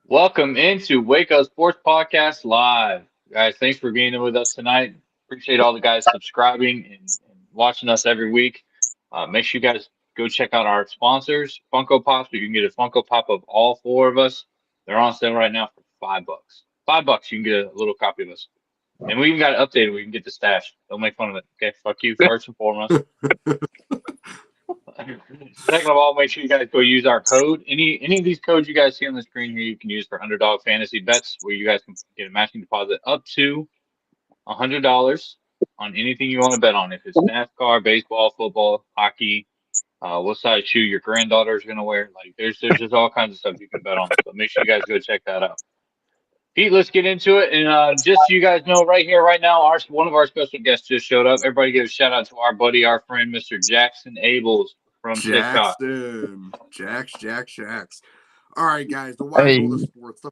Welcome into Waco Sports Podcast Live. Guys, thanks for being with us tonight. Appreciate all the guys subscribing and watching us every week. Make sure you guys go check out our sponsors, Funko Pops. You can get a Funko Pop of all four of us. They're on sale right now for $5. $5, you can get a little copy of us. And we even got it updated. We can get the stash. Don't make fun of it. Okay, fuck you first and foremost. Second of all, make sure you guys go use our code. Any of these codes you guys see on the screen here, you can use for Underdog Fantasy Bets, where you guys can get a matching deposit up to $100 on anything you want to bet on. If it's NASCAR, baseball, football, hockey, what size shoe your granddaughter is gonna wear. Like there's just all kinds of stuff you can bet on. So make sure you guys go check that out. Pete, let's get into it. And just so you guys know, right here, right now, our one of our special guests just showed up. Everybody give a shout out to our buddy, our friend, Mr. Jackson Ables from TikTok. Jax. All right, guys, the wide world of sports.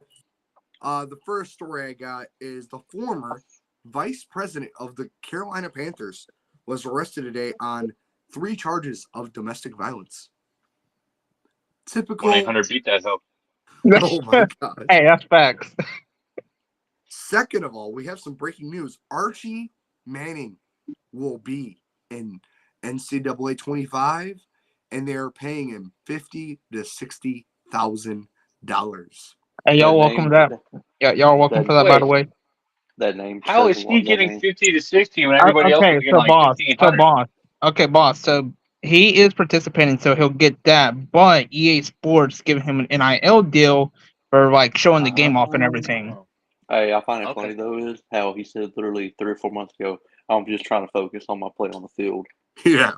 The first story I got is the former vice president of the Carolina Panthers was arrested today on 3 charges of domestic violence. Typical. 1-800 beat that help. Oh my god. Hey, that's facts. Second of all, we have some breaking news. Archie Manning will be in NCAA 25, and they're paying him $50,000 to $60,000. Hey, y'all welcome to that. Yeah, y'all welcome for that, by the way. That name. How is he getting 50 to 60 when everybody else is getting like 1,500? Boss. So he is participating, so he'll get that. But EA Sports giving him an NIL deal for like showing the game off and everything. Hey, I find it funny though is how he said literally 3 or 4 months ago, I'm just trying to focus on my play on the field. Yeah,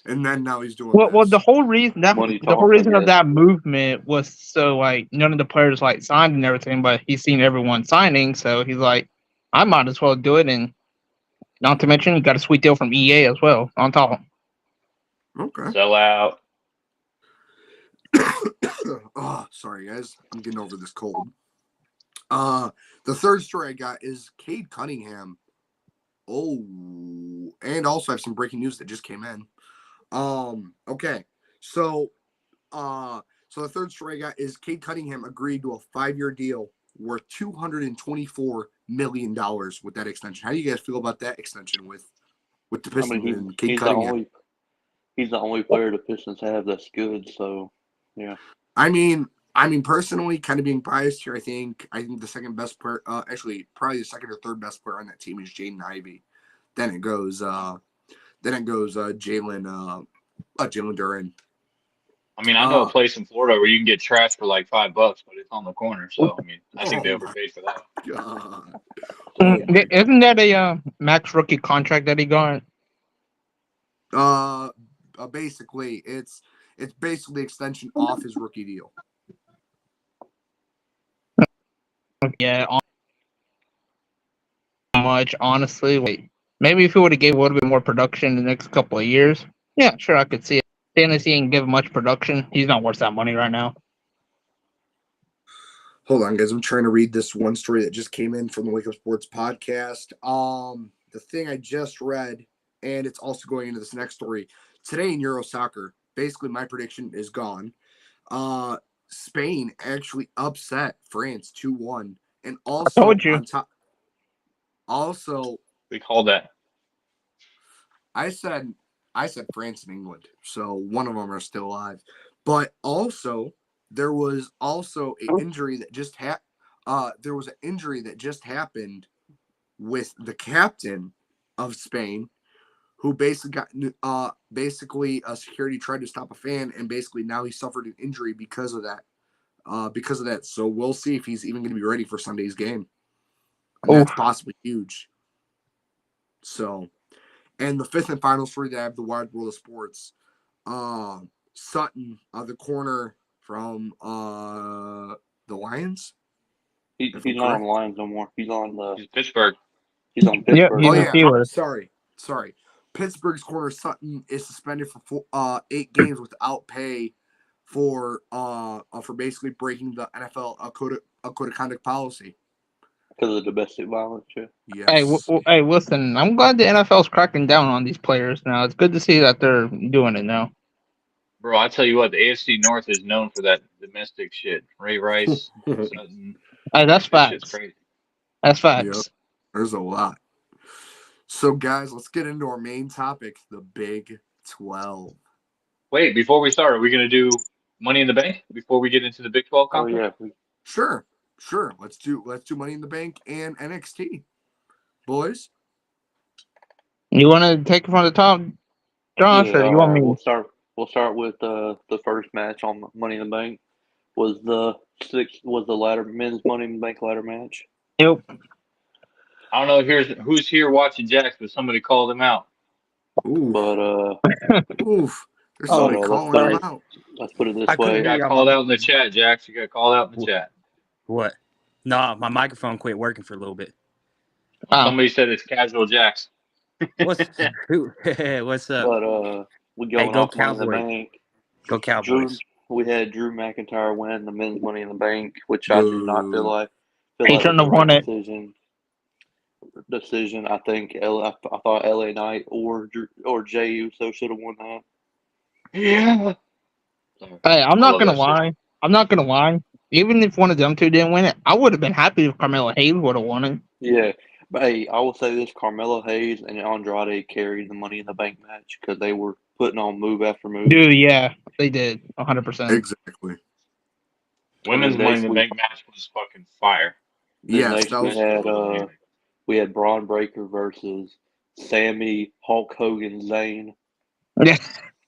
and then now he's doing. Well, the whole reason of that movement was so like none of the players like signed and everything, but he's seen everyone signing, so he's like, I might as well do it, and not to mention you got a sweet deal from EA as well on top. Okay. Sell out. Oh, sorry guys, I'm getting over this cold. The third story I got is Cade Cunningham. Oh, and also I have some breaking news that just came in. Okay, so the third story I got is Cade Cunningham agreed to a 5-year deal worth $224 million with that extension. How do you guys feel about that extension with the Pistons and Cade Cunningham? He's the only player the Pistons have that's good. So, yeah. I mean, personally, kind of being biased here, I think the second best player, actually probably the second or third best player on that team is Jaden Ivey. Then it goes Jalen Duren. I mean, I know a place in Florida where you can get trash for like $5, but it's on the corner. So I mean, I think they overpaid for that. God. Isn't that a max rookie contract that he got? Basically, it's basically extension off his rookie deal. Yeah, much honestly. Like, maybe if he would have gave a little bit more production in the next couple of years, yeah, sure, I could see it. Tennessee ain't give much production. He's not worth that money right now. Hold on, guys. I'm trying to read this one story that just came in from the Wake Up Sports podcast. The thing I just read, and it's also going into this next story. Today in Euro Soccer, basically my prediction is gone. Spain actually upset France 2-1, and also I told you. on top. Also, We called that. I said France and England, so one of them are still alive. But also, there was also an injury that just happened with the captain of Spain, who basically got a security tried to stop a fan, and basically now he suffered an injury because of that. So we'll see if he's even going to be ready for Sunday's game. And that's possibly huge. So, and the fifth and final story that I have, the wide world of sports, Sutton, the corner from the Lions. He's not on the Lions no more. He's on Pittsburgh. He's on Pittsburgh. Sorry. Pittsburgh's corner Sutton is suspended for 8 games without pay for basically breaking the NFL code of conduct policy. Because of domestic violence, yeah. Yes. Hey, listen, I'm glad the NFL's cracking down on these players now. It's good to see that they're doing it now. Bro, I tell you what, the AFC North is known for that domestic shit. Ray Rice, Sutton, That's that shit's facts. crazy. That's facts. Yep. There's a lot. So, guys, let's get into our main topic, the Big 12. Wait, before we start, are we gonna do Money in the Bank before we get into the Big 12 Oh conference? yeah, Sure. Let's do Money in the Bank and NXT. Boys. You want to take it from the top, Josh, yeah. or you want me? We'll start with the first match on Money in the Bank. Was the men's Money in the Bank ladder match? Yep. I don't know who's here watching Jax, but somebody called him out. Ooh. But Oof. There's Oh, somebody let's calling put him it out. let's put it this I couldn't way. You hear got y'all. called out in the chat, Jax. You got called out in the chat. What? No, my microphone quit working for a little bit. Oh. Somebody said it's casual Jax. What's what's up? But we going go off Money in the Cowboys. Bank. Go Cowboys. We had Drew McIntyre win the men's Money in the Bank, which I do not feel Boo. like. He shouldn't have won it. Decision. I think I thought LA Knight or Jey Uso should have won that. Yeah. Hey, I'm I not love gonna that shit. lie. I'm not gonna lie. Even if one of them two didn't win it, I would have been happy if Carmelo Hayes would have won it. Yeah, but hey, I will say this: Carmelo Hayes and Andrade carried the Money in the Bank match because they were putting on move after move. Dude, yeah, they did 100%. Exactly. Women's then Money in the next Bank match was fucking fire. Yes, next that was we had Braun Breaker versus Sammy Hulk Hogan Zayn. Yeah.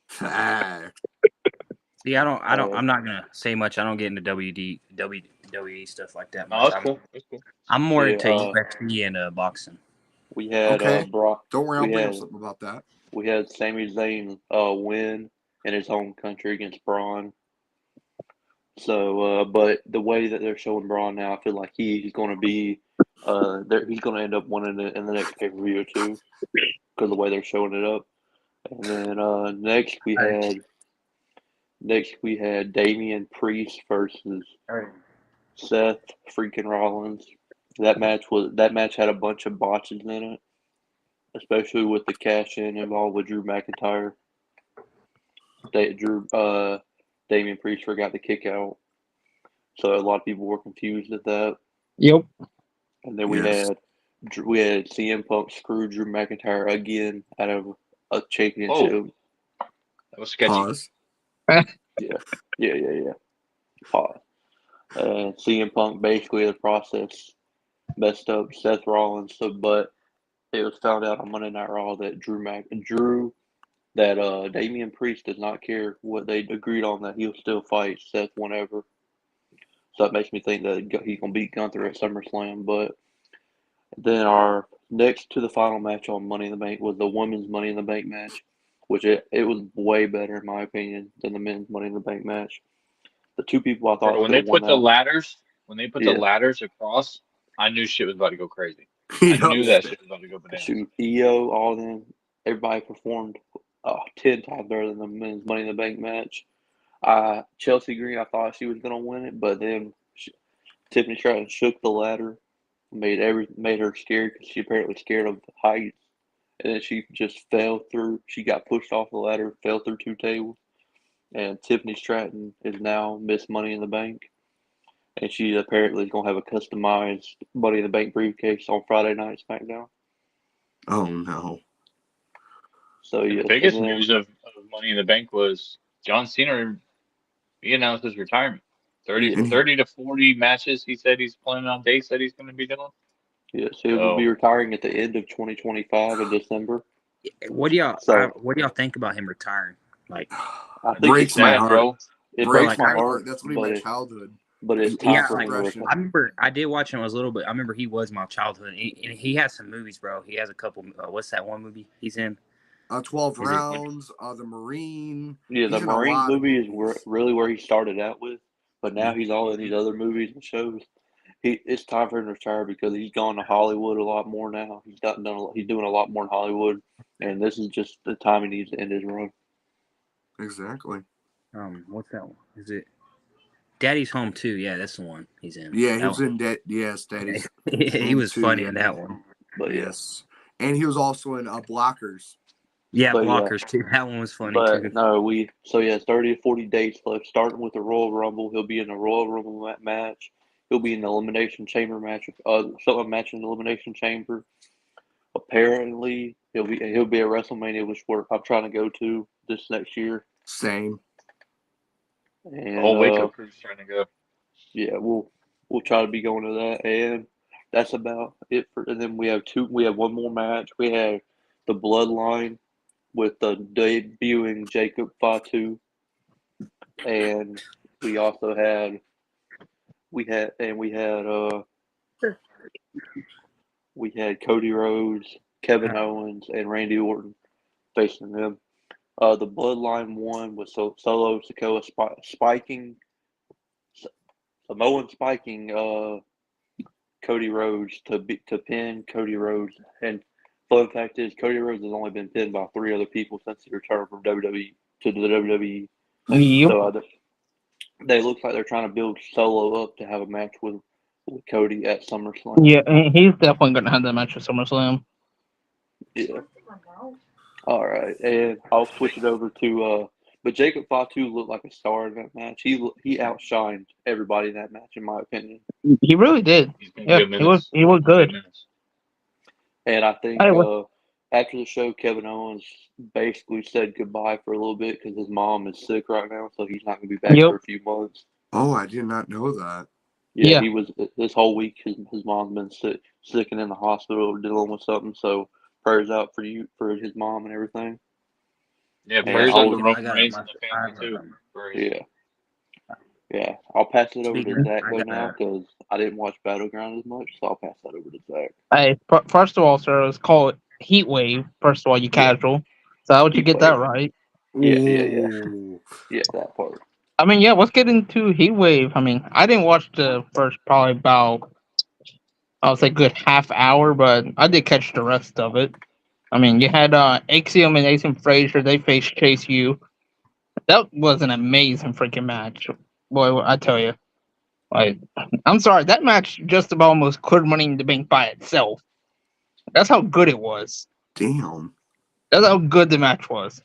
fact. See, I'm not gonna say much. I don't get into WWE stuff like that No, much. that's cool. That's cool. I'm more Yeah, into UFC and boxing. We had Okay. Brock. Don't worry, I'll we bring had- up something about that. We had Sami Zayn win in his home country against Braun. So, but the way that they're showing Braun now, I feel like he's going to be, he's going to end up winning it in the next pay-per-view or two, because the way they're showing it up. And then next we had Damian Priest versus Seth freaking Rollins. That match had a bunch of botches in it, especially with the cash in involved with Drew McIntyre. Damian Priest forgot to kick out, so a lot of people were confused at that. Yep. And then Yes. we had CM Punk screw Drew McIntyre again out of a championship. That was sketchy. Pause. Yeah. Pause. CM Punk basically in the process messed up Seth Rollins, but it was found out on Monday Night Raw that Damian Priest does not care what they agreed on, that he'll still fight Seth whenever. So that makes me think that he's gonna beat Gunther at SummerSlam. But then our next to the final match on Money in the Bank was the women's Money in the Bank match, which it was way better in my opinion than the men's Money in the Bank match. The two people I thought Bro, when they put the ladders across, I knew shit was about to go crazy. I knew that shit was about to go bananas. Shoot, EO, all of them, everybody performed 10 times better than the men's Money in the Bank match. Chelsea Green, I thought she was going to win it, but then Tiffany Stratton shook the ladder, made her scared because she apparently scared of heights, and then she just fell through. She got pushed off the ladder, fell through 2 tables, and Tiffany Stratton is now Miss Money in the Bank. And she apparently is going to have a customized Money in the Bank briefcase on Friday night SmackDown. Oh no. So yeah, The biggest news of Money in the Bank was John Cena. He announced his retirement. 30 to 40 matches. He said he's planning on dates that he's going to be doing. Yes, he will be retiring at the end of 2025 in December. What do y'all think about him retiring? Like, I think breaks my heart, bro. It breaks breaks my my heart. That's literally my childhood. But it's time yeah, for like, him to retire. I remember I did watch him when I was a little bit. I remember he was my childhood. And he has some movies, bro. He has a couple. What's that one movie he's in? 12 Rounds, the Marine. Yeah, the He's in a Marine lot of movie is movies. really where he started out with, but now he's all in these other movies and shows. It's time for him to retire because he's gone to Hollywood a lot more now. He's doing a lot more in Hollywood, and this is just the time he needs to end his run. Exactly. What's that one? Is it Daddy's Home 2? Yeah, that's the one he's in. Yeah, he was in that. Yes, Daddy's. He was funny in that one. But yes, and he was also in Blockers. Yeah, But yeah. blockers too. That one was funny But too. no, 30 to 40 days left. Starting with the Royal Rumble, he'll be in the Royal Rumble match. He'll be in the Elimination Chamber match. Something match in the Elimination Chamber. Apparently, he'll be at WrestleMania, which I'm trying to go to this next year. Same. And The whole Waco crew's trying to go. yeah, we'll try to be going to that, and that's about it. And then we have one more match. We have the Bloodline with the debuting Jacob Fatu, and we also had Cody Rhodes, Kevin Owens, and Randy Orton facing them. The Bloodline won with Solo Sikoa Samoan spiking Cody Rhodes to pin Cody Rhodes. And fun fact is, Cody Rhodes has only been pinned by 3 other people since he returned from WWE to the WWE. Yep. So they look like they're trying to build Solo up to have a match with Cody at SummerSlam. Yeah, and he's definitely going to have that match at SummerSlam. Yeah. All right, and I'll switch it over to. But Jacob Fatu looked like a star in that match. He outshined everybody in that match, in my opinion. He really did. Yeah, he was good. And I think after the show, Kevin Owens basically said goodbye for a little bit because his mom is sick right now, so he's not going to be back for a few months. Oh, I did not know that. Yeah, he was this whole week. His mom's been sick and in the hospital dealing with something. So prayers out for his mom and everything. Yeah, And prayers out to Roman Reigns and the family too. Yeah. I'll pass it over to Zach right now because I didn't watch Battleground as much, so I'll pass that over to Zach. Hey, first of all, sir, let's call it Heat Wave. First of all, you casual. So how would you get that right? Yeah, that part. I mean, yeah, let's get into Heat Wave. I mean, I didn't watch the first probably about, I'll say, good half hour, but I did catch the rest of it. I mean, you had Axiom and Nathan Frazier. They faced Chase U. That was an amazing freaking match. Boy, I tell you. Like, I'm sorry, that match just about almost cleared Money in the Bank by itself. That's how good it was. Damn. That's how good the match was.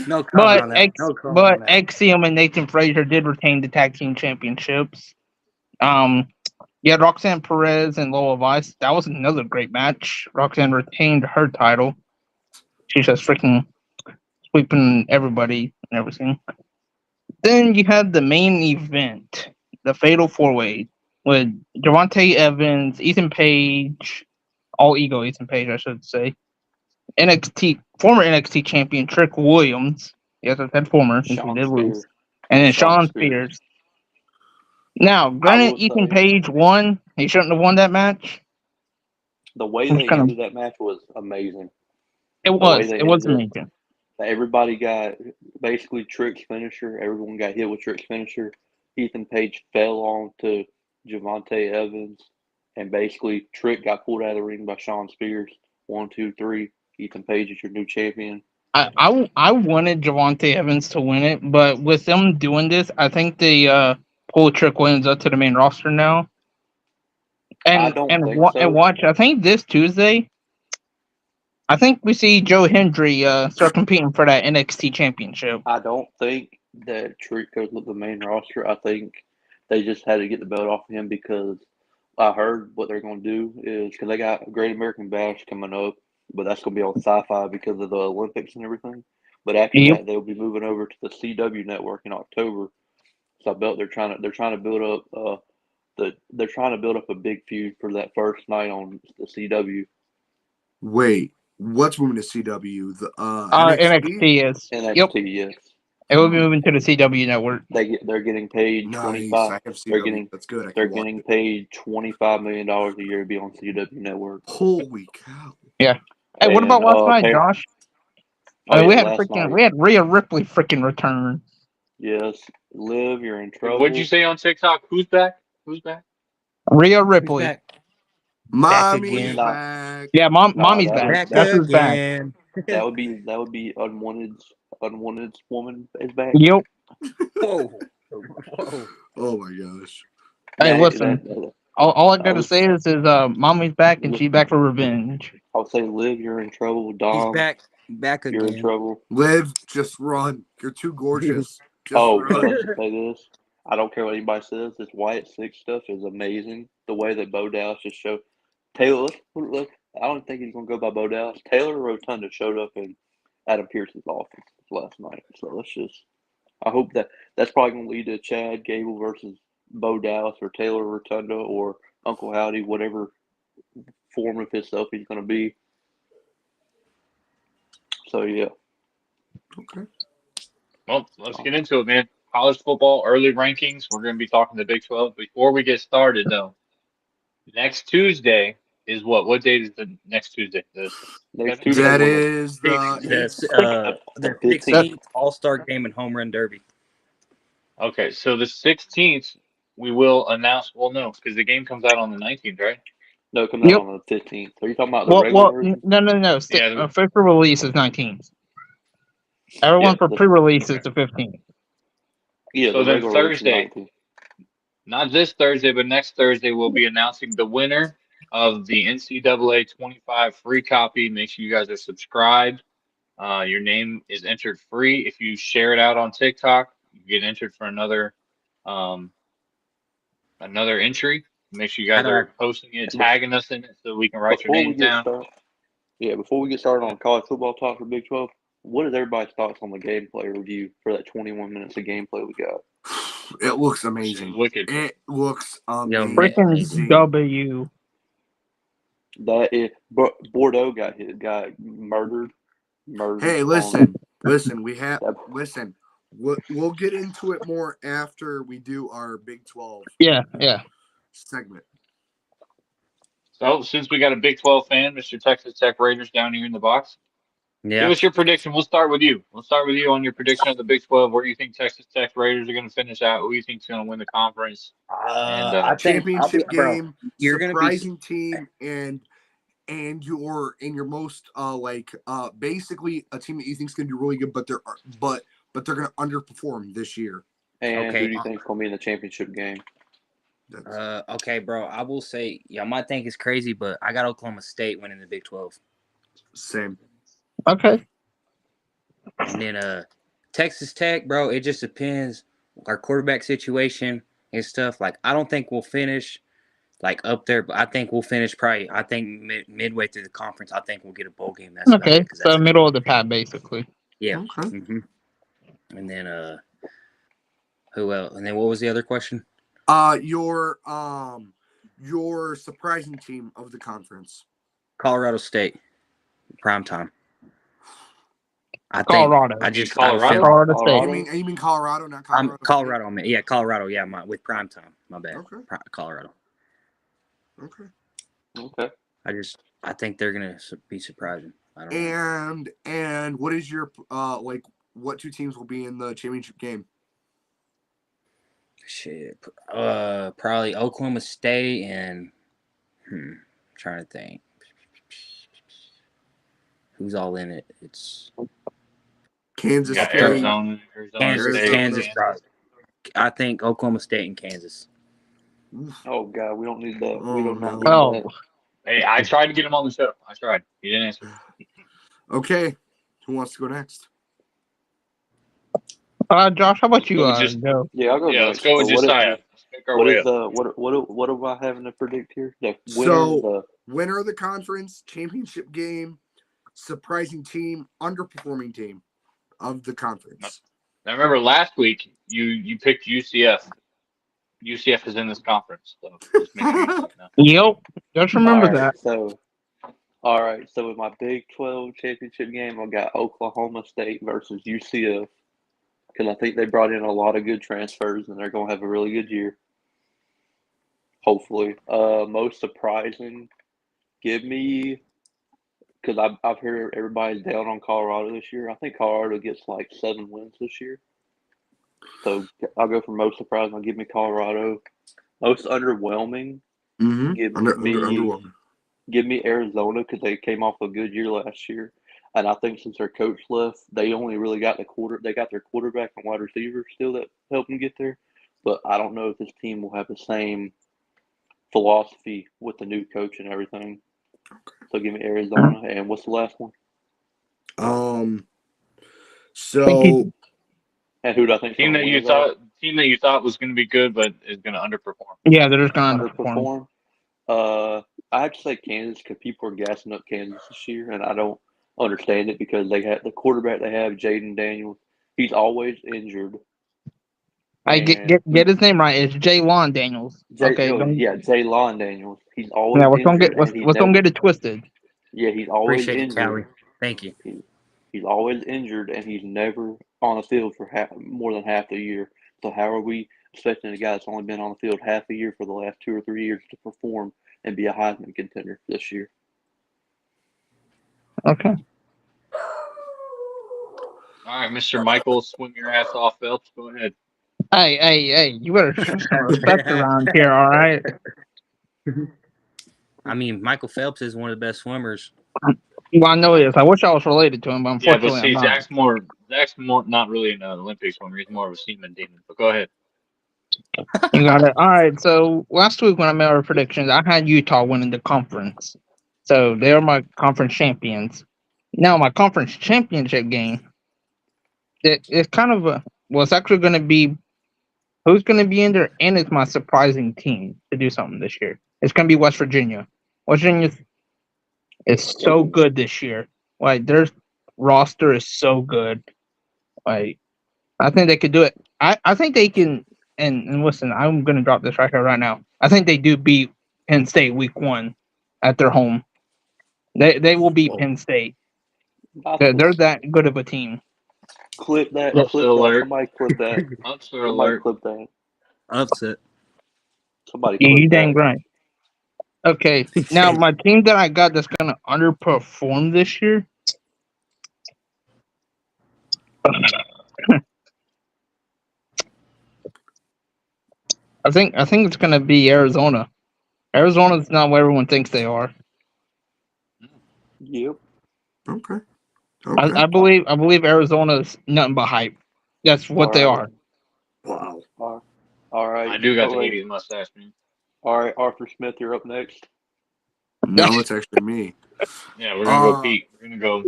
No comment but on that. Axiom and Nathan Frazier did retain the tag team championships. You had Roxanne Perez and Lola Vice. That was another great match. Roxanne retained her title. She's just freaking sweeping everybody and everything. Then you had the main event, the Fatal 4-Way, with Javante Evans, Ethan Page, all ego Ethan Page, I should say. Former NXT champion Trick Williams. Yes, I said former, since he did lose. And then Shawn Spears. Now, granted, Ethan Page won. He shouldn't have won that match. The way they ended that match was amazing. It was amazing. Everybody got basically Trick's finisher. Everyone got hit with Trick's finisher. Ethan Page fell on to Javante Evans, and basically Trick got pulled out of the ring by Shawn Spears. 1, 2, 3. Ethan Page is your new champion. I wanted Javante Evans to win it, but with them doing this, I think they pull Trick Williams up to the main roster now. And watch, I think this Tuesday, I think we see Joe Hendry start competing for that NXT championship. I don't think that Trick goes with the main roster. I think they just had to get the belt off of him because I heard what they're going to do is because they got Great American Bash coming up, but that's going to be on Sci-Fi because of the Olympics and everything. But after that, they'll be moving over to the CW network in October. So I bet they're trying to build up they're trying to build up a big feud for that first night on the CW. Wait, what's moving to CW? The NXT is. NXT, yes. It will be moving to the CW network. They're getting paid nice. That's good. They're getting paid $25 million a year to be on CW network. Holy cow! Yeah. Hey, what about last night, Josh? We had Rhea Ripley freaking return. Yes, Liv, you're in trouble. What'd you say on TikTok? Who's back? Rhea Ripley. Mommy's back. Yeah, mommy's back. That's who's back. That would be Unwanted woman is back. Yep. Whoa. Oh my gosh. Hey, listen. All I gotta say is mommy's back and she's back for revenge. I would say Liv, you're in trouble. He's Dom, back you're in again. trouble. Liv, just run. You're too gorgeous. Just Can I run. just say this? I don't care what anybody says. This Wyatt Six stuff is amazing. The way that Bo Dallas just showed. Taylor, look. I don't think he's gonna go by Bo Dallas. Taylor Rotunda showed up in Adam Pearce's office last night. So let's just. I hope that's probably gonna lead to Chad Gable versus Bo Dallas or Taylor Rotunda or Uncle Howdy, whatever form of himself he's gonna be. So yeah. Okay. Well, let's get into it, man. College football early rankings. We're going to be talking the Big 12. Before we get started, though, next Tuesday is what? What date is the next Tuesday? Next Kevin? Tuesday, That we're is the The 16th All-Star game in Home Run Derby. Okay, so the 16th, we will announce. Well, no, because the game comes out on the 19th, right? No, come out Yep. on the 15th. Are you talking about the Well, regular well, version? no. Yeah. Official release is 19th. Everyone for pre-release is the 15th. Yeah, So the then regular version is Thursday, 19th. not this Thursday, but next Thursday, we'll be announcing the winner of the NCAA 25 free copy. Make sure you guys are subscribed. Your name is entered free. If you share it out on TikTok, you get entered for another entry. Make sure you guys are posting it, tagging us in it so we can write your names down. Before we get started on college football talk for Big 12, what is everybody's thoughts on the gameplay review for that 21 minutes of gameplay we got? It looks amazing. Wicked. It looks amazing. Freaking W. That is, Bordeaux got murdered. Hey, listen. Listen. We'll get into it more after we do our Big 12 Yeah. segment. So since we got a Big 12 fan, Mr. Texas Tech Raiders down here in the box, give us your prediction. We'll start with you. We'll start with you on your prediction of the Big 12. Where do you think Texas Tech Raiders are going to finish out? Who do you think is going to win the conference? I think Championship game, you're surprising team, and your most basically a team that you think is going to do really good, but they're going to underperform this year. And who do you think is going to be in the championship game? Okay, bro. I will say, y'all might think it's crazy, but I got Oklahoma State winning the Big 12. Same. Okay. And then Texas Tech, bro, it just depends. Our quarterback situation and stuff. Like, I don't think we'll finish like up there, but I think we'll finish probably. I think midway through the conference, I think we'll get a bowl game. That's okay. So middle of the pack, basically. Yeah. Okay. Mm-hmm. And then who else? And then what was the other question? Your surprising team of the conference. Colorado State, prime time. Colorado. Colorado State. You mean Colorado, not Colorado? Colorado. Yeah, Colorado. Yeah, with prime time. My bad. Okay. Colorado. Okay. I think they're gonna be surprising. I don't know. And what is your what two teams will be in the championship game? Shit. Probably Oklahoma State and trying to think. Who's all in it? It's Kansas State. Arizona Kansas. I think Oklahoma State and Kansas. Oh God, we don't need that. We don't know. need that. Hey, I tried to get him on the show. I tried. He didn't answer. Okay. Who wants to go next? Josh, how about you go? Yeah, I'll go next. Let's go with Josiah. Let's make our way up. What am I having to predict here? Winner of the conference, championship game, surprising team, underperforming team of the conference. Now remember last week you picked UCF. UCF is in this conference, so just make sure you know. Yep. Just remember that. So with my Big 12 championship game, I got Oklahoma State versus UCF because I think they brought in a lot of good transfers and they're going to have a really good year. Hopefully. Most surprising, give me, because I've heard everybody's down on Colorado this year. I think Colorado gets like 7 wins this year. So I'll go for most surprising. I'll give me Colorado. Most underwhelming. Underwhelming. Give me Arizona because they came off a good year last year, and I think since their coach left, they only really got They got their quarterback and wide receiver still that helped them get there. But I don't know if this team will have the same philosophy with the new coach and everything. So give me Arizona. And what's the last one? So And who do I think Team that you thought was going to be good, but is going to underperform. Yeah, they're just gonna underperform. underperform? I have to say Kansas because people are gassing up Kansas this year, and I don't understand it because they have the quarterback they have, Jaden Daniels. He's always injured. I get his name right. It's Jaylon Daniels. Jaylon Daniels. He's always Yeah, let's injured. don't get it twisted. Yeah, he's always Appreciate it, injured. Callie. Thank you. He's always injured, and he's never on the field for more than half the year. So how are we expecting a guy that's only been on the field half a year for the last 2 or 3 years to perform and be a Heisman contender this year? Okay. All right, Mr. Michael, swim your ass off, Phelps. Go ahead. Hey! You better show some respect around here, all right? I mean, Michael Phelps is one of the best swimmers. Well, I know he is. I wish I was related to him, but Yeah, unfortunately, but see, I'm not. Zach's more not really an Olympic swimmer. He's more of a seaman demon. But go ahead. You got it. All right. So last week when I made our predictions, I had Utah winning the conference. So they are my conference champions. Now my conference championship game, it's kind of it's actually going to be who's going to be in there, and it's my surprising team to do something this year. It's going to be West Virginia. West Virginia is so good this year. Like their roster is so good. Like I think they could do it. I think they can. And listen, I'm going to drop this right here, right now. I think they do beat Penn State week 1 at their home. They will beat Penn State. They're that good of a team. Clip that. Upset Clip alert. that. Somebody clip that. Upset Somebody alert. clip that. Upset. Somebody Yeah, clip you dang that. right. Okay, now my team that I got that's going to underperform this year. I think it's going to be Arizona. Arizona's not what everyone thinks they are. Yep. okay. I believe Arizona's nothing but hype. That's what they are. Wow. All right. I do got the 80s mustache, man. All right, Arthur Smith, you're up next. No, it's actually me. Yeah, we're gonna go Pete. We're gonna go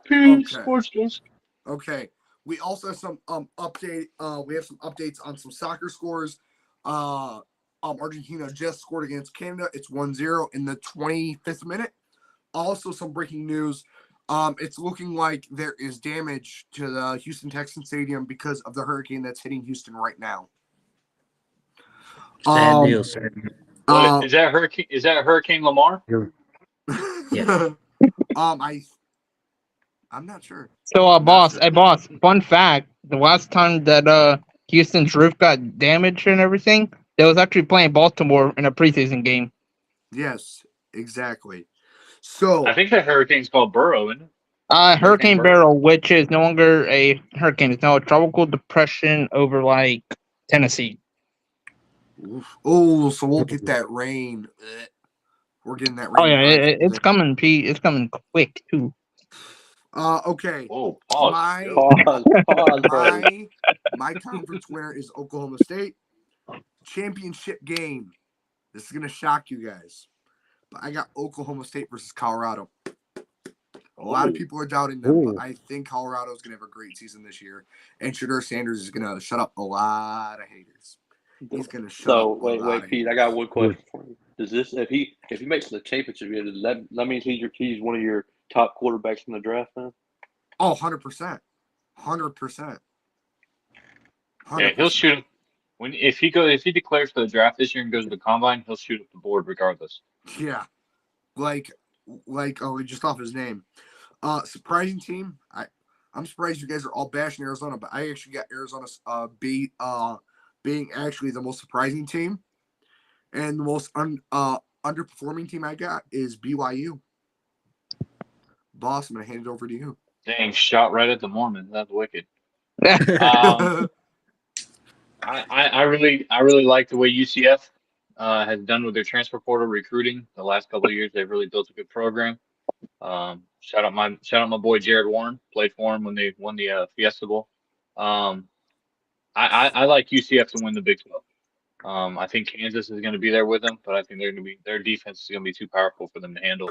Pete Sports Desk. Okay. We also have some update. We have some updates on some soccer scores. Argentina just scored against Canada. It's 1-0 in the 25th minute. Also, some breaking news. It's looking like there is damage to the Houston Texans Stadium because of the hurricane that's hitting Houston right now. Sad deal, sir. Is that Hurricane? Is that Hurricane Lamar? Yeah. I'm not sure. So, boss, fun fact: the last time that Houston's roof got damaged and everything, they was actually playing Baltimore in a preseason game. Yes, exactly. So I think that hurricane's called Burrow, isn't it? Hurricane Beryl, which is no longer a hurricane, it's now a tropical depression over like Tennessee. Oh, so we'll get that rain. We're getting that rain. Oh yeah, it's coming, Pete. It's coming quick too. Okay. Oh, pause. My conference winner is Oklahoma State. Championship game. This is gonna shock you guys, but I got Oklahoma State versus Colorado. A lot of people are doubting them, but I think Colorado is gonna have a great season this year, and Shedeur Sanders is gonna shut up a lot of haters. He's gonna shut up. So wait, Pete. I got one question for you. Does this if he makes the championship game, does that means he's one of your top quarterbacks in the draft then? Oh, 100%. 100%. Yeah, he'll shoot. If he declares for the draft this year and goes to the combine, he'll shoot up the board regardless. Yeah, like just off his name. Surprising team. I'm surprised you guys are all bashing Arizona, but I actually got Arizona being actually the most surprising team, and the most underperforming team I got is BYU. Boss, I'm gonna hand it over to you. Dang, shot right at the Mormons. That's wicked. I really like the way UCF has done with their transfer portal recruiting. The last couple of years, they've really built a good program. Shout out my boy Jared Warren. Played for him when they won the Fiesta Bowl. I like UCF to win the Big 12. I think Kansas is going to be there with them, but I think their defense is going to be too powerful for them to handle.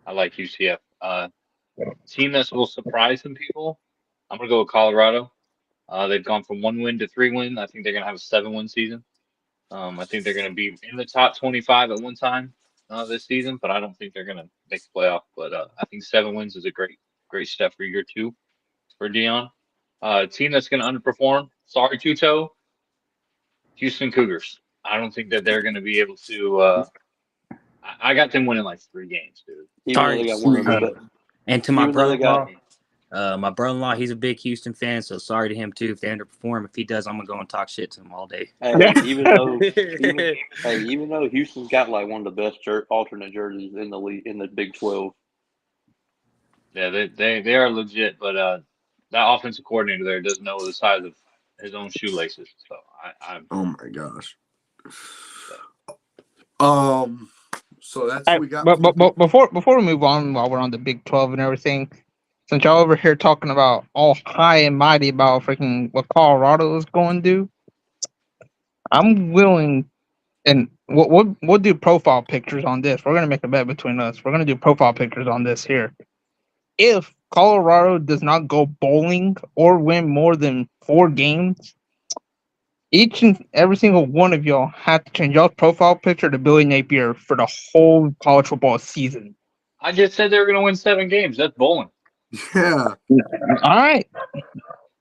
I like UCF. Team that will surprise some people. I'm gonna go with Colorado. They've gone from 1 win to 3 win. I think they're gonna have a 7-win season. I think they're gonna be in the top 25 at one time this season, but I don't think they're gonna make the playoff. But I think 7 wins is a great step for year 2 for Dion. Team that's gonna underperform. Sorry, Tuto. Houston Cougars. I don't think that they're gonna be able to. I got them winning like 3 games, dude. Even though they got one of the best. And to my Even though they brother-in-law, my brother-in-law, he's a big Houston fan, so sorry to him too if they underperform. If he does, I'm gonna go and talk shit to him all day. Hey, even though Houston's got like one of the best alternate jerseys in the league in the Big 12. Yeah, they are legit, but that offensive coordinator there doesn't know the size of his own shoelaces. So I'm Oh my gosh. So that's what we got. But before we move on, while we're on the Big 12 and everything, since y'all over here talking about all high and mighty about freaking what Colorado is going to do, I'm willing, and we'll do profile pictures on this. We're gonna make a bet between us. We're gonna do profile pictures on this here. If Colorado does not go bowling or win more than 4 games, each and every single one of y'all have to change y'all's profile picture to Billy Napier for the whole college football season. I just said they were gonna win 7 games. That's bowling. Yeah. All right.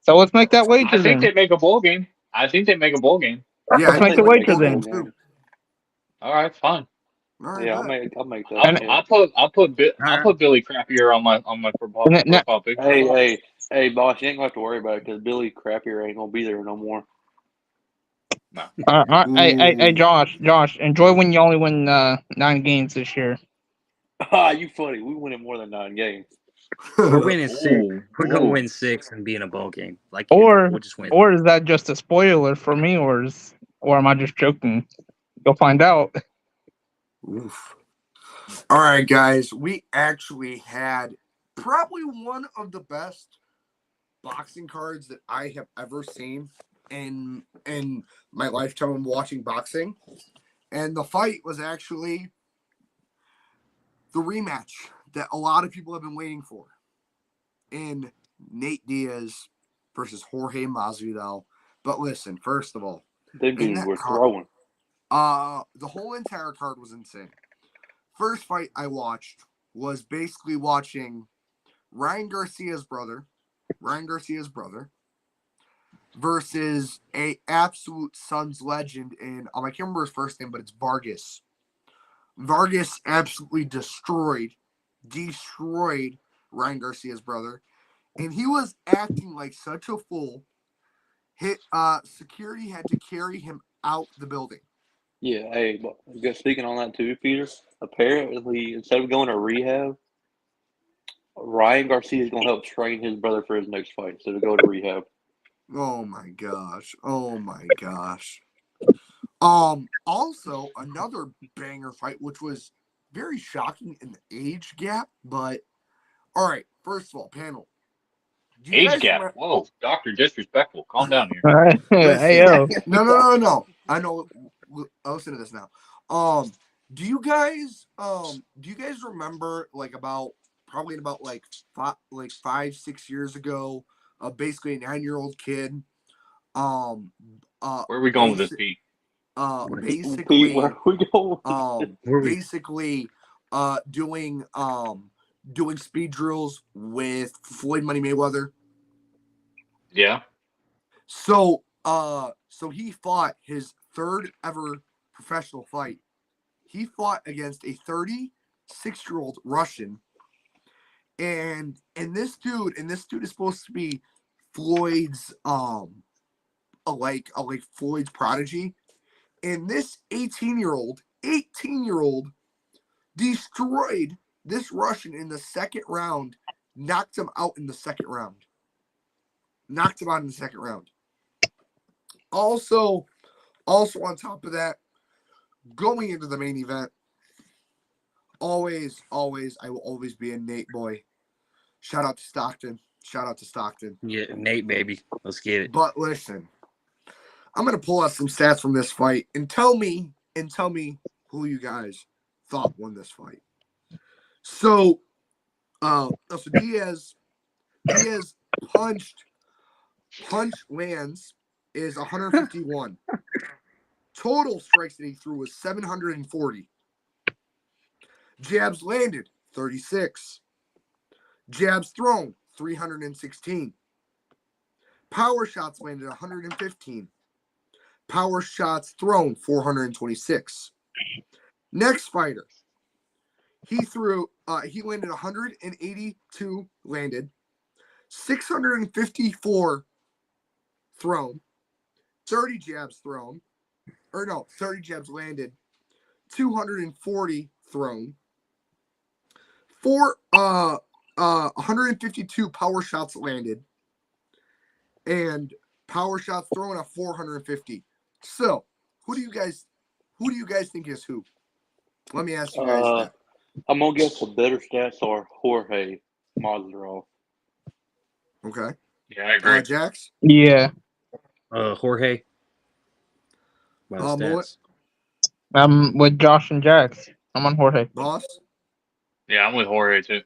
So let's make that wager I think then. they make a bowl game. Yeah. Let's make the wager then. All right, fine. All right, Yeah, bet. I'll make that. I'll put Billy Crappier on my profile picture. Hey, boss, you ain't gonna have to worry about it because Billy Crappier ain't gonna be there no more. Hey, Josh, enjoy when you only win 9 games this year. Ah, you funny. We winning more than 9 games. We're winning 6. Ooh, We're gonna ooh. win 6 and be in a bowl game. Like Or we'll just win. or is that just a spoiler for me, or am I just joking? You'll find out. Oof. All right, guys. We actually had probably one of the best boxing cards that I have ever seen in my lifetime watching boxing. And the fight was actually the rematch that a lot of people have been waiting for in Nate Diaz versus Jorge Masvidal. But listen, first of all, Them dudes were throwing. the whole entire card was insane. First fight I watched was basically watching Ryan Garcia's brother versus a absolute Suns legend in I can't remember his first name, but it's Vargas. Vargas absolutely destroyed Ryan Garcia's brother, and he was acting like such a fool. Security had to carry him out the building. Yeah, hey, but speaking on that too, Peter, apparently instead of going to rehab, Ryan Garcia is going to help train his brother for his next fight instead of going to rehab. Oh my gosh. Also another banger fight, which was very shocking in the age gap, but all right, first of all, panel. Age gap. Whoa, Dr. Disrespectful. Calm down here. All right. Hey, yo. No. I know. I'll listen to this now. Do you guys remember probably about 5-6 years ago, basically a 9-year-old kid. Where are we going with this, Pete? Basically, where are we going? Basically, doing speed drills with Floyd Money Mayweather. Yeah. So he fought his 3rd ever professional fight. He fought against a 36-year-old Russian. And this dude is supposed to be Floyd's Floyd's prodigy. And this 18-year-old destroyed this Russian in the 2nd round, knocked him out in the 2nd round. Also on top of that, going into the main event, always, I will always be a Nate boy. Shout out to Stockton. Yeah, Nate, baby. Let's get it. But listen, I'm going to pull out some stats from this fight and tell me who you guys thought won this fight. So, Diaz punched lands is 151. Total strikes that he threw was 740. Jabs landed 36. Jabs thrown 316. Power shots landed 115. Power shots thrown 426. Next fighter, he landed 182 landed, 654 thrown, 30 jabs thrown, 30 jabs landed, 240 thrown, 152 power shots landed, and power shots thrown at 450. So, who do you guys think is who? Let me ask you guys that. I'm gonna guess the better stats are Jorge Masvidal. Okay. Yeah, I agree. Jax? Yeah. Jorge. By the Mullet? stats. I'm with Josh and Jax. I'm on Jorge. Boss? Yeah, I'm with Jorge too.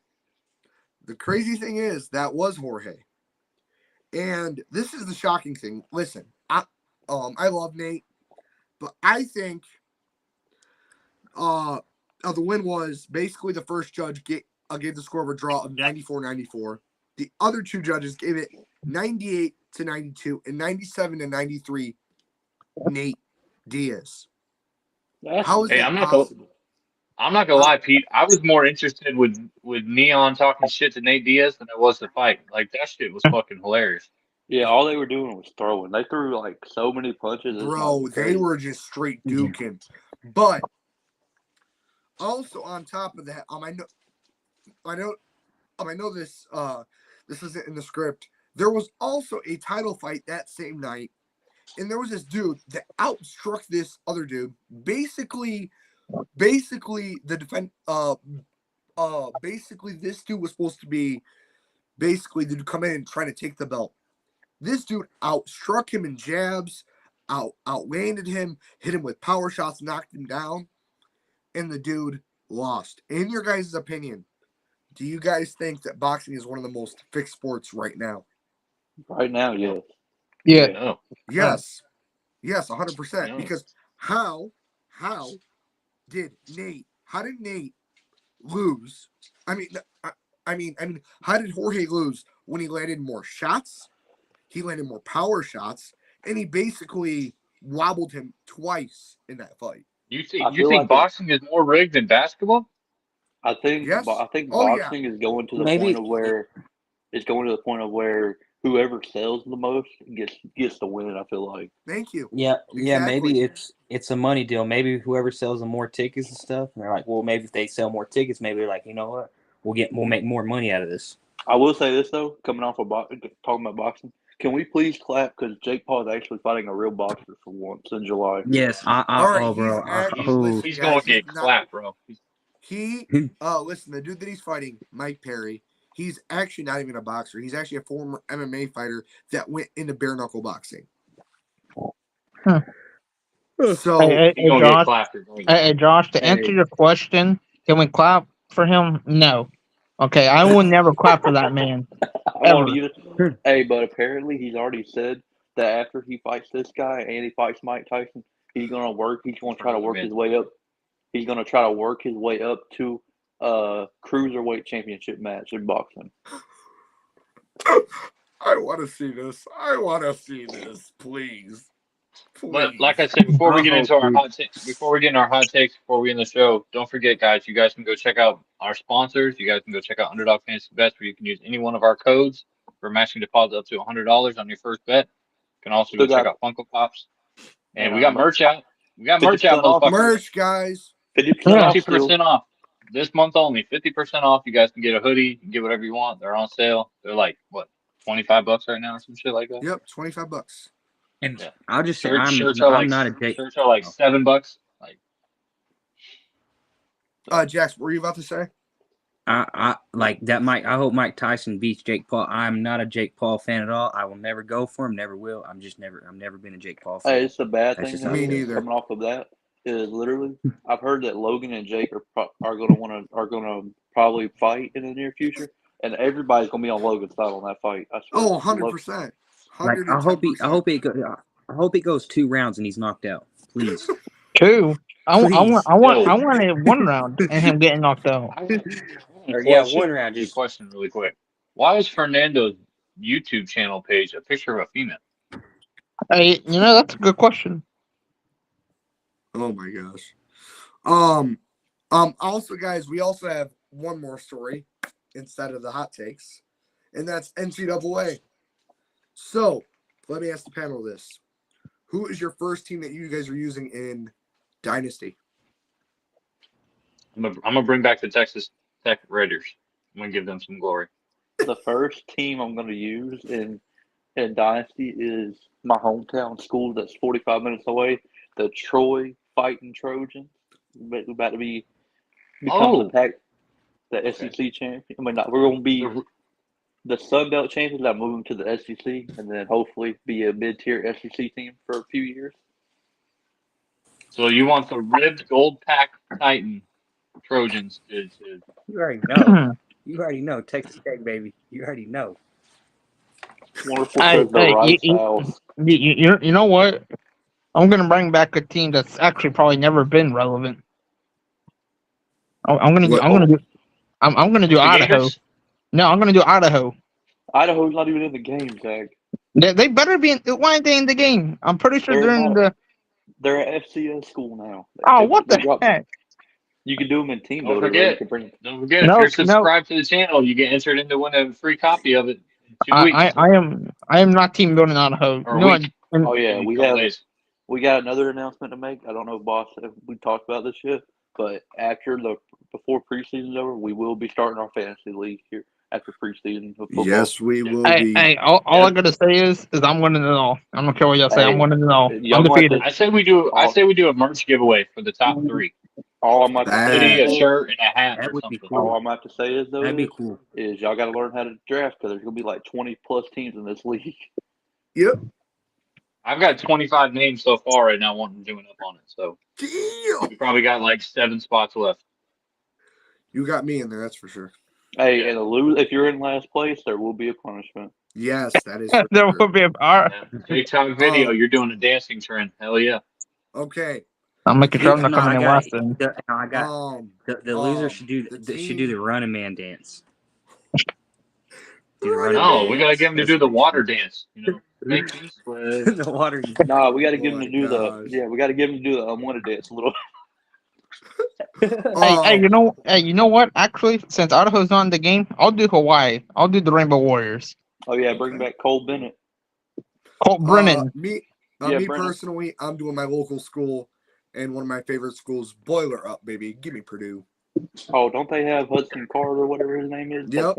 The crazy thing is that was Jorge. And this is the shocking thing. Listen, I love Nate, but I think the win was basically the first judge gave the score of a draw of 94-94. The other two judges gave it 98-92 and 97-93. Nate Diaz. How is Hey, that possible? I'm not gonna lie, Pete. I was more interested with Neon talking shit to Nate Diaz than I was the fight. Like that shit was fucking hilarious. Yeah, all they were doing was throwing. They threw like so many punches. It's Bro, not they crazy. were just straight duking. But also on top of that, I know this this isn't in the script. There was also a title fight that same night, and there was this dude that outstruck this other dude. Basically the basically this dude was supposed to be basically the dude come in and try to take the belt. This dude outstruck him in jabs, outlanded him, hit him with power shots, knocked him down, and the dude lost. In your guys' opinion, do you guys think that boxing is one of the most fixed sports right now? Right now, yes. Yeah. No. Yes. Yes, 100%. No. Because how did Nate lose? I mean, how did Jorge lose when he landed more shots? He landed more power shots, and he basically wobbled him twice in that fight. You I think feel like boxing is more rigged than basketball? I think Yes. boxing is going to the point of where it's going to the point of where whoever sells the most gets the win. I feel like. Thank you. Yeah, Exactly. maybe it's a money deal. Maybe whoever sells them more tickets and stuff, and they're like, well, maybe if they sell more tickets, maybe they're like, you know what, we'll make more money out of this. I will say this though, coming off of talking about boxing, can we please clap because Jake Paul is actually fighting a real boxer for once in July. Yes, All right, oh, bro, listen, He's guys, gonna get clapped, bro. Listen, the dude that he's fighting, Mike Perry, he's actually not even a boxer. He's actually a former MMA fighter that went into bare knuckle boxing. Huh. So Hey, He's gonna Josh. get clapped. Hey, Josh, to answer your question, can we clap for him? No. Okay, I will never clap for that man. I won't Ever. either. Hey, but apparently he's already said that after he fights this guy and he fights Mike Tyson, he's gonna work. He's gonna try to work his way up. He's gonna try to work his way up to cruiserweight championship match in boxing. I want to see this. Please. But like I said, before we get into our hot takes, before we end the show, don't forget, guys, you guys can go check out our sponsors. You guys can go check out Underdog Fantasy Bets, where you can use any one of our codes for matching deposit up to $100 on your first bet. You can also go check out Funko Pops. And we got merch out. Motherfuckers. Merch, guys. 50% off. This month only, 50% off. You guys can get a hoodie, you can get whatever you want. They're on sale. They're like what, $25 right now or some shit like that? Yep, $25. And I'll just say, shirts I'm not a Jake. Shirts are like $7. Like, Jax, what were you about to say? I like that. I hope Mike Tyson beats Jake Paul. I'm not a Jake Paul fan at all. I will never go for him. Never will. I've never been a Jake Paul fan. Hey, it's a bad thing. just Me neither. Coming off of that, is literally I've heard that Logan and Jake are gonna probably fight in the near future, and everybody's gonna be on Logan's side on that fight. I swear. Oh, 100%. Like, I hope it goes 2 rounds and he's knocked out. Please. 2. Please. I wanted 1 round and him getting knocked out. Or, yeah, 1 round. Just Just question really quick. Why is Fernando's YouTube channel page a picture of a female? Hey, that's a good question. Oh my gosh. Also, guys, we also have one more story instead of the hot takes, and that's NCAA. So, let me ask the panel this: who is your first team that you guys are using in Dynasty? I'm gonna bring back the Texas Tech Raiders. I'm gonna give them some glory. The first team I'm gonna use in Dynasty is my hometown school that's 45 minutes away, the Troy Fighting Trojans. We're about to become the SEC champion. I mean, we're going to be the Sun Belt champions that moving to the SEC, and then hopefully be a mid-tier SEC team for a few years. So you want the ribbed gold pack Titan Trojans to you already know. You already know. Texas Tech, baby. You already know. Wonderful says the Rice House. You know what? I'm gonna bring back a team that's actually probably never been relevant. I'm gonna do the Idaho. Gators? No, I'm gonna do Idaho. Idaho's not even in the game, Zach. They better be. Why aren't they in the game? I'm pretty sure they're in the. They're an FCS school now. Oh, what the heck? You can do them in team Don't builder. forget, if you're subscribed to the channel, you get entered into win a free copy of it in 2 weeks. I am not team building Idaho. Or a week. Oh yeah, we got another announcement to make. I don't know, boss, if we talked about this yet, but before preseason's over, we will be starting our fantasy league here after preseason football. Yes, we will be. Hey, all I gotta say is I'm winning it all. I don't care what y'all say. I'm winning it all. Undefeated. I say we do a merch giveaway for the top 3. All I'm about to say, a shirt and a hat. That or would be something. cool. All I'm about to say is though, That'd be cool. Is y'all got to learn how to draft because there's gonna be like 20 plus teams in this league. Yep. I've got 25 names so far right now wanting to join up on it. So Damn. we probably got like 7 spots left. You got me in there, that's for sure. Hey, and if you're in last place, there will be a punishment. Yes, that is. There will be a TikTok video. You're doing a dancing trend. Hell yeah. Okay. I'm making sure I'm not coming in last. The loser should do the Running Man dance. No, we gotta get him to do the water dance. Make me sweat. The water. No, we got to give him to do we got to give him to do the unwanted dance a little. Hey, you know what? Actually, since Idaho's not in the game, I'll do Hawaii. I'll do the Rainbow Warriors. Oh yeah, bring back Cole Bennett. Colt Brennan. Me Brennan. personally, I'm doing my local school and one of my favorite schools, Boiler Up, baby. Give me Purdue. Oh, don't they have Hudson Card or whatever his name is? Yep.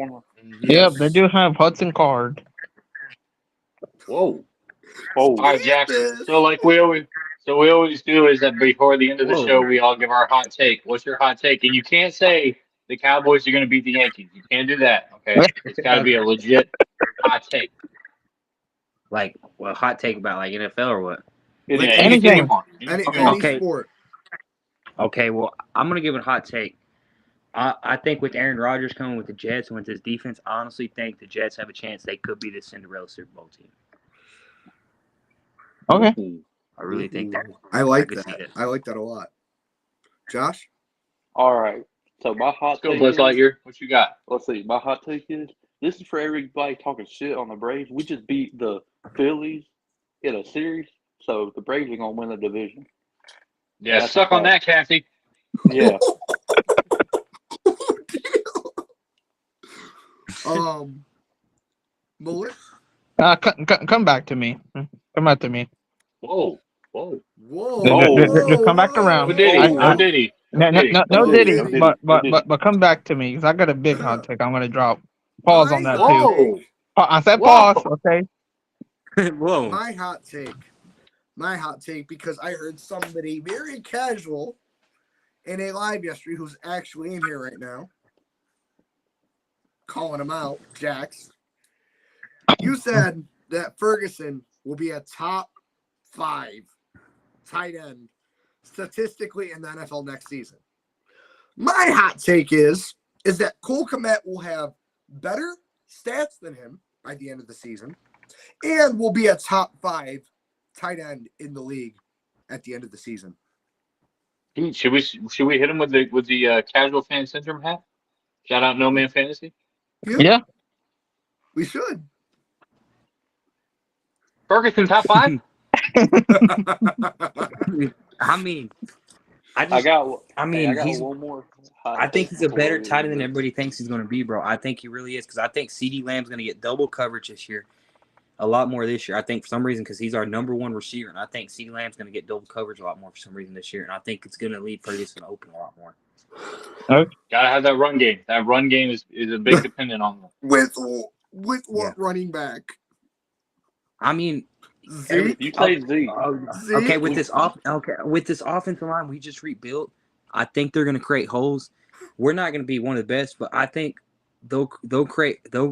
Yep, they do have Hudson Card. Whoa. Oh, All right, Jackson. So we always do is that before the end of the show, we all give our hot take. What's your hot take? And you can't say the Cowboys are going to beat the Yankees. You can't do that. Okay, it's got to be a legit hot take. Like, well, hot take about like NFL or what? Anything you want. Any sport. Okay, well, I'm gonna give it a hot take. I think with Aaron Rodgers coming with the Jets and with his defense, I honestly think the Jets have a chance they could be the Cinderella Super Bowl team. Okay. I really think that. I like that. I like that a lot. Josh? All right. So my hot take. Buzz Lightyear. What you got? Let's see. My hot take is this is for everybody talking shit on the Braves. We just beat the Phillies in a series, so the Braves are gonna win the division. Yeah, that's suck on that, Kathy. Yeah. Malik? Come back to me. Come back to me. Whoa. Come back around. No Diddy. No Diddy. But come back to me because I got a big hot take. I'm gonna drop. Pause on that too. I said pause. Okay. Whoa. My hot take, because I heard somebody very casual in a live yesterday who's actually in here right now, calling him out, Jax. You said that Ferguson will be a top 5 tight end statistically in the NFL next season. My hot take is that Cole Kmet will have better stats than him by the end of the season and will be a top 5 tight end in the league at the end of the season. Should we hit him with the casual fan syndrome hat? Shout out No Man Fantasy. Yeah. We should. Ferguson top 5. I mean, I got he's. one more. I think he's a better tight end than everybody thinks he's going to be, bro. I think he really is because I think CeeDee Lamb's going to get double coverage this year, a lot more this year. I think for some reason because he's our number 1 receiver, and I think CeeDee Lamb's going to get double coverage a lot more for some reason this year, and I think it's going to lead Ferguson open a lot more. Gotta have that run game. That run game is a big dependent on them. With what running back? I mean, Zeke? You played Zeke. okay, with this offensive line we just rebuilt, I think they're going to create holes. We're not going to be one of the best, but I think they'll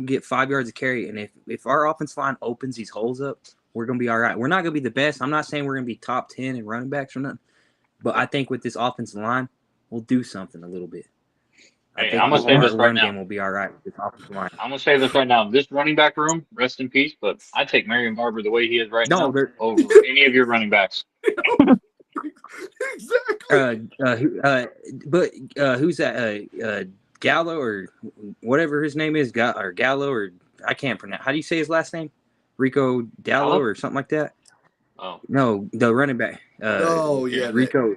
get 5 yards of carry, and if our offensive line opens these holes up, we're going to be all right. We're not going to be the best. I'm not saying we're going to be top 10 in running backs or nothing, but I think with this offensive line, we'll do something a little bit. Hey, I'm gonna say this right now. Game will be all right with this offensive line. I'm gonna say this right now. This running back room, rest in peace. But I take Marion Barber the way he is right now over any of your running backs. Exactly. But who's that? Gallo or whatever his name is, Gallo or I can't pronounce. How do you say his last name? Rico Dallo or something like that. Oh no, the running back. Rico.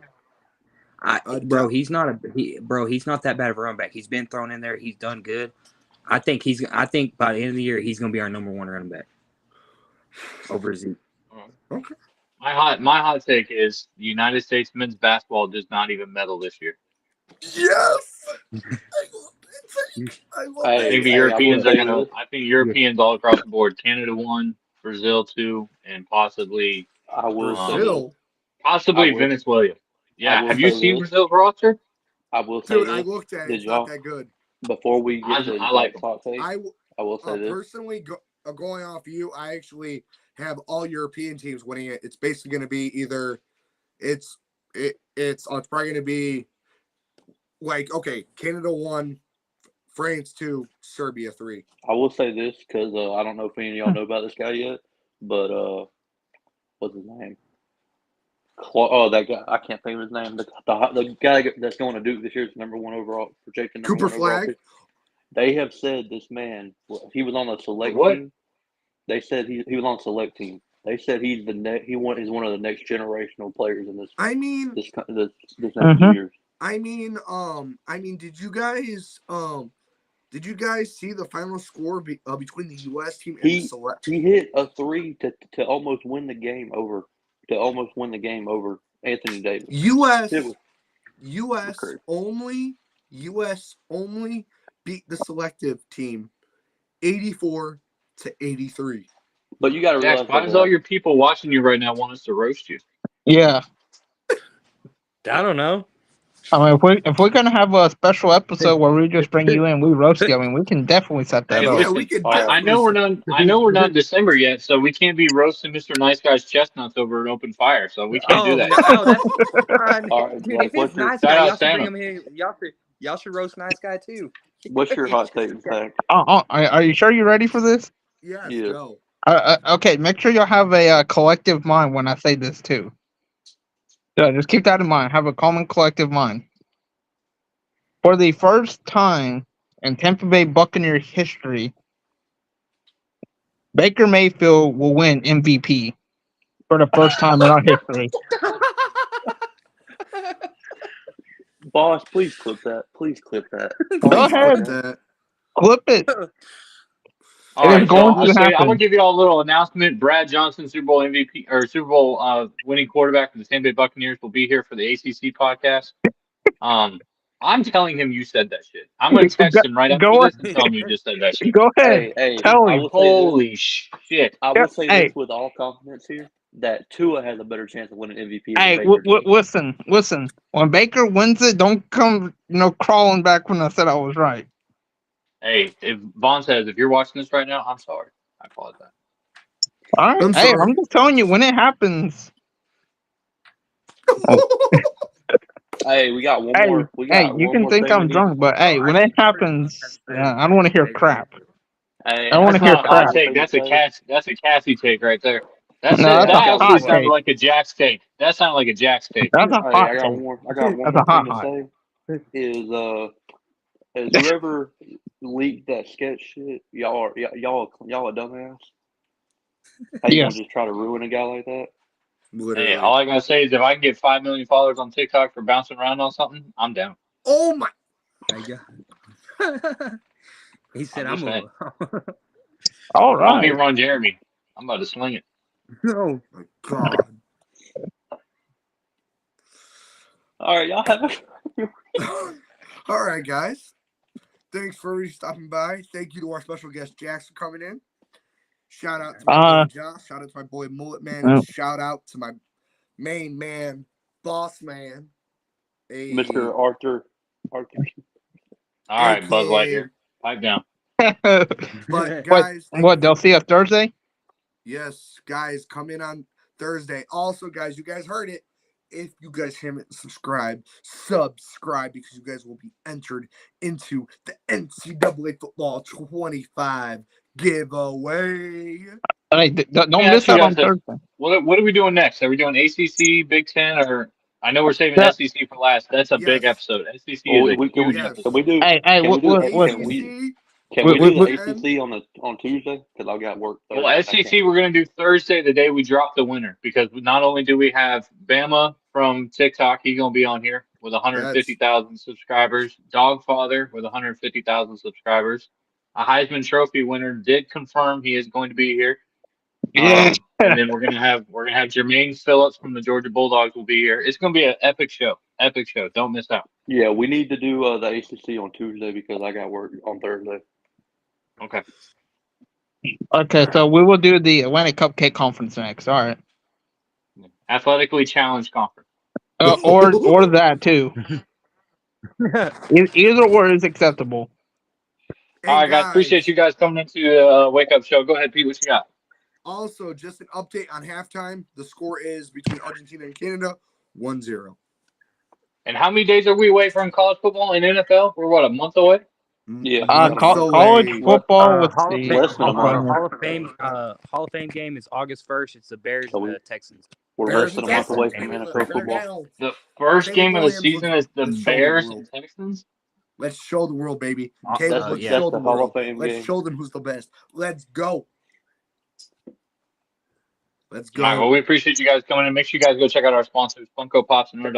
He's not that bad of a running back. He's been thrown in there. He's done good. I think by the end of the year he's going to be our number 1 running back over Zeke. Okay. My hot take is the United States men's basketball does not even medal this year. Yes. I think the Europeans are gonna. I think Europeans all across the board. Canada 1, Brazil 2, and possibly Venezuela. Yeah, have you seen Brazil's roster? I will say Dude, this. I looked at it. It's not that good. Before we get to like hot take, I will say this. Personally, going off you, I actually have all European teams winning it. It's basically going to be either it's probably going to be like, okay, Canada 1, France 2, Serbia 3. I will say this because I don't know if any of y'all know about this guy yet, but what's his name? That guy. I can't think of his name. The guy that's going to Duke this year is number 1 overall, projected number Cooper 1 overall. Flag. They have said this man. He was on the select team. They said he was on the select team. They said he's he's one of the next generational players in this. I mean, this next years. I mean, did you guys see the final score between the U.S. team and the select? He hit a 3 to almost win the game over. To almost win the game over Anthony Davis. U.S. only beat the selective team 84-83. But you got to realize, why does all your people watching you right now want us to roast you? Yeah. I don't know. I mean, if we're gonna have a special episode where we just bring you in, we roast you. I mean, we can definitely set that up. Yeah, we can. I know we're not in December yet, so we can't be roasting Mr. Nice Guy's chestnuts over an open fire. So we can't do that. All right, dude, if it's Nice Guy, y'all should bring him here. Y'all should roast Nice Guy too. What's your hot take, Zach? Are you sure you're ready for this? Yes. Yeah. No. Okay. Make sure you'll have a collective mind when I say this too. Yeah, just keep that in mind. Have a calm and collective mind. For the first time in Tampa Bay Buccaneers history, Baker Mayfield will win MVP for the first time in our history. Boss, please clip that. Please clip that. Go ahead. Clip it. All right, I'm gonna give you all a little announcement. Brad Johnson, Super Bowl MVP or Super Bowl winning quarterback for the Tampa Bay Buccaneers, will be here for the ACC podcast. I'm telling him you said that shit. I'm gonna text him right after this and tell him you just said that shit. Go ahead. Hey, tell him. Holy shit! I will say this with all confidence here that Tua has a better chance of winning MVP. Hey, listen. When Baker wins it, don't come crawling back when I said I was right. Hey, if Vaughn says, if you're watching this right now, I'm sorry. I apologize. All right. I'm just telling you, when it happens. Hey, we got one Hey, more. We hey, got you one can more think thing we I'm need. drunk, but hey, when it happens, I don't want to hear crap. Hey, I wanna That's hear not a hot crap. take. That's a Cassie take right there. That's No, it. that's a That actually hot sounded take. like a Jack's take. That sounded like a Jack's take. That's a Hey, hot I got take. one more. I got one That's more a thing to say. Is whoever leaked that sketch shit, y'all a dumbass. How you Yes. gonna just try to ruin a guy like that? Literally. Hey, all I gotta say is if I can get 5 million followers on TikTok for bouncing around on something, I'm down. Oh my There you go. He said, I'm "I'm just a." All Call me right. Ron Jeremy. I'm about to sling it. No. god. All right, y'all have All right, guys. Thanks for stopping by. Thank you to our special guest Jax for coming in. Shout out to my boy Josh. Shout out to my boy Mullet Man. And shout out to my main man, boss man, Mr. Arthur. All right, AKA Buzz Lightyear. Pipe down. But guys, what? They'll see us Thursday. yes, guys, come in on Thursday. Also, guys, you guys heard it. If you guys haven't subscribed, subscribe because you guys will be entered into the NCAA Football 25 giveaway. Hey, don't Let me miss ask you out on guys this. Thursday. What are we doing next? Are we doing ACC, Big Ten, or I know we're saving Yeah. SEC for last. That's a big Yes. episode. SEC Well, is a huge yes. episode. Can we do? Hey, Can we do? ACC, Can we do the and- ACC on Tuesday? Because I got work. Well, Thursday. I SEC can't. we're going to do Thursday, the day we drop the winner, because not only do we have Bama from TikTok, he's going to be on here with 150,000 subscribers. Dogfather with 150,000 subscribers. A Heisman Trophy winner did confirm he is going to be here. Yeah. And then we're gonna have Jermaine Phillips from the Georgia Bulldogs will be here. It's gonna be an epic show. Epic show. Don't miss out. Yeah, we need to do the ACC on Tuesday because I got work on Thursday. Okay. Okay, so we will do the Atlantic Cupcake Conference next. All right. Athletically challenged conference. Or that too. Either or is acceptable. Hey, All right, guys. Appreciate you guys coming into the Wake Up Show. Go ahead, Pete. What you got? Also, just an update on halftime. The score is between Argentina and Canada, 1-0. And how many days are we away from college football and NFL? We're what, a month away? Yeah. College football. Let's Hall see. Less than a month. Hall of Fame game is August 1st. It's the Bears and the Texans. We're Bears less than a and month away Texans, from baby. NFL Let's go football. down. The first Caleb game of the Williams, season is the let's show the Bears world. and Texans. Let's show the world, baby. Uh, Caleb, uh, let's yeah. show the That's the Hall world. of Fame Let's game. show them who's the best. Let's go. Let's go. All right. Well, we appreciate you guys coming in. Make sure you guys go check out our sponsors, Funko Pops and Underdog